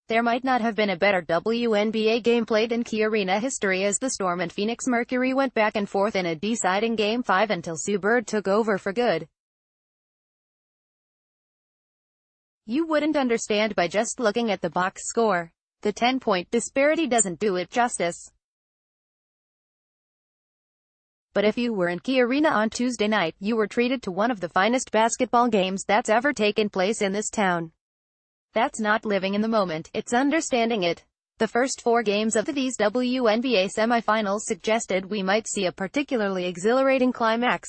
There might not have been a better WNBA game played in Key Arena history as the Storm and Phoenix Mercury went back and forth in a deciding Game 5 until Sue Bird took over for good. You wouldn't understand by just looking at the box score. The 10-point disparity doesn't do it justice. But if you were in Key Arena on Tuesday night, you were treated to one of the finest basketball games that's ever taken place in this town. That's not living in the moment, it's understanding it. The first 4 games of these WNBA semifinals suggested we might see a particularly exhilarating climax.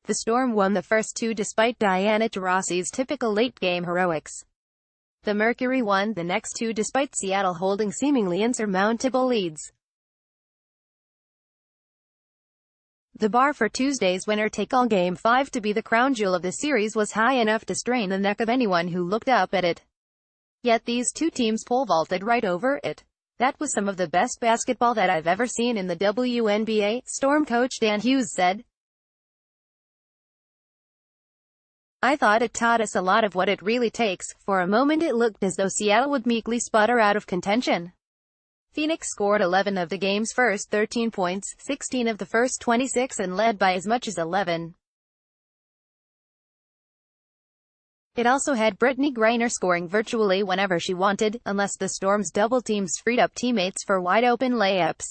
The Storm won the first 2 despite Diana Taurasi's typical late-game heroics. The Mercury won the next 2 despite Seattle holding seemingly insurmountable leads. The bar for Tuesday's winner-take-all Game 5 to be the crown jewel of the series was high enough to strain the neck of anyone who looked up at it. Yet these two teams pole vaulted right over it. That was some of the best basketball that I've ever seen in the WNBA, Storm coach Dan Hughes said. I thought it taught us a lot of what it really takes. For a moment it looked as though Seattle would meekly sputter out of contention. Phoenix scored 11 of the game's first 13 points, 16 of the first 26 and led by as much as 11. It also had Brittany Griner scoring virtually whenever she wanted, unless the Storm's double teams freed up teammates for wide-open layups.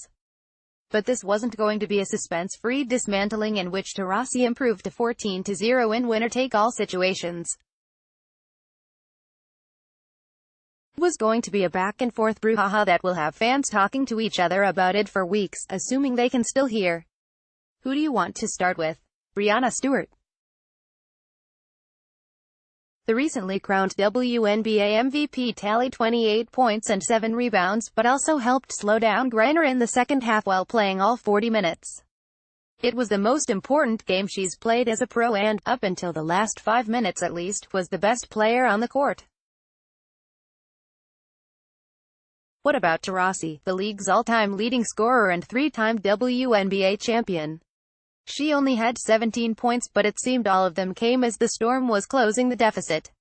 But this wasn't going to be a suspense-free dismantling in which Taurasi improved to 14-0 in winner-take-all situations. It was going to be a back-and-forth brouhaha that will have fans talking to each other about it for weeks, assuming they can still hear. Who do you want to start with? Breanna Stewart. The recently crowned WNBA MVP tallied 28 points and 7 rebounds, but also helped slow down Griner in the second half while playing all 40 minutes. It was the most important game she's played as a pro and, up until the last 5 minutes at least, was the best player on the court. What about Taurasi, the league's all-time leading scorer and 3-time WNBA champion? She only had 17 points, but it seemed all of them came as the Storm was closing the deficit.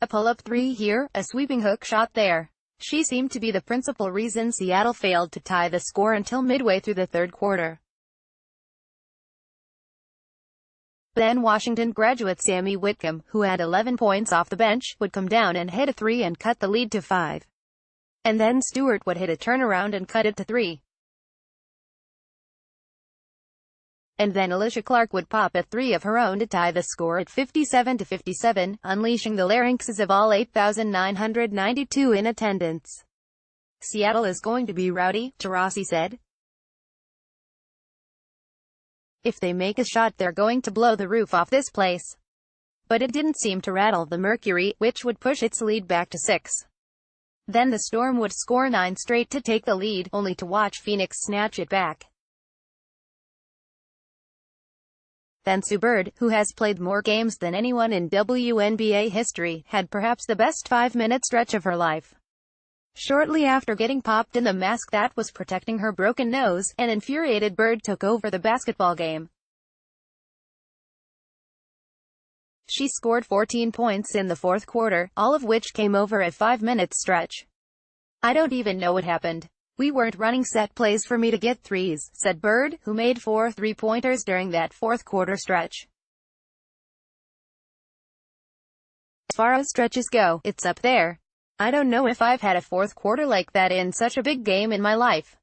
A pull-up 3 here, a sweeping hook shot there. She seemed to be the principal reason Seattle failed to tie the score until midway through the third quarter. Then Washington graduate Sammy Whitcomb, who had 11 points off the bench, would come down and hit a 3 and cut the lead to 5. And then Stewart would hit a turnaround and cut it to 3. And then Alicia Clark would pop a 3 of her own to tie the score at 57-57, unleashing the larynxes of all 8,992 in attendance. Seattle is going to be rowdy, Taurasi said. If they make a shot they're going to blow the roof off this place. But it didn't seem to rattle the Mercury, which would push its lead back to 6. Then the Storm would score 9 straight to take the lead, only to watch Phoenix snatch it back. Then Sue Bird, who has played more games than anyone in WNBA history, had perhaps the best 5-minute stretch of her life. Shortly after getting popped in the mask that was protecting her broken nose, an infuriated Bird took over the basketball game. She scored 14 points in the fourth quarter, all of which came over a 5-minute stretch. I don't even know what happened. We weren't running set plays for me to get threes, said Bird, who made 4 3-pointers during that fourth quarter stretch. As far as stretches go, it's up there. I don't know if I've had a fourth quarter like that in such a big game in my life.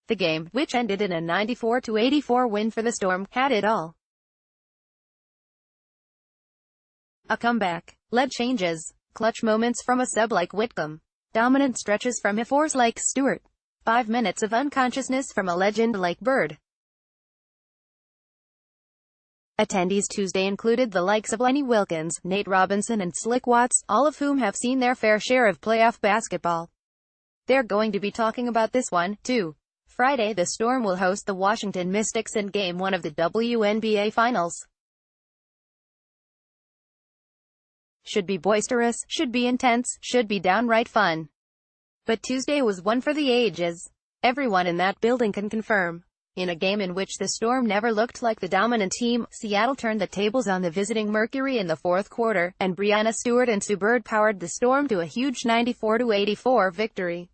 The game, which ended in a 94-84 win for the Storm, had it all. A comeback, lead changes, clutch moments from a sub like Whitcomb, dominant stretches from a force like Stewart, 5 minutes of unconsciousness from a legend like Bird. Attendees Tuesday included the likes of Lenny Wilkins, Nate Robinson and Slick Watts, all of whom have seen their fair share of playoff basketball. They're going to be talking about this one, too. Friday the Storm will host the Washington Mystics in Game 1 of the WNBA Finals. Should be boisterous, should be intense, should be downright fun. But Tuesday was one for the ages. Everyone in that building can confirm. In a game in which the Storm never looked like the dominant team, Seattle turned the tables on the visiting Mercury in the fourth quarter, and Breanna Stewart and Sue Bird powered the Storm to a huge 94-84 victory.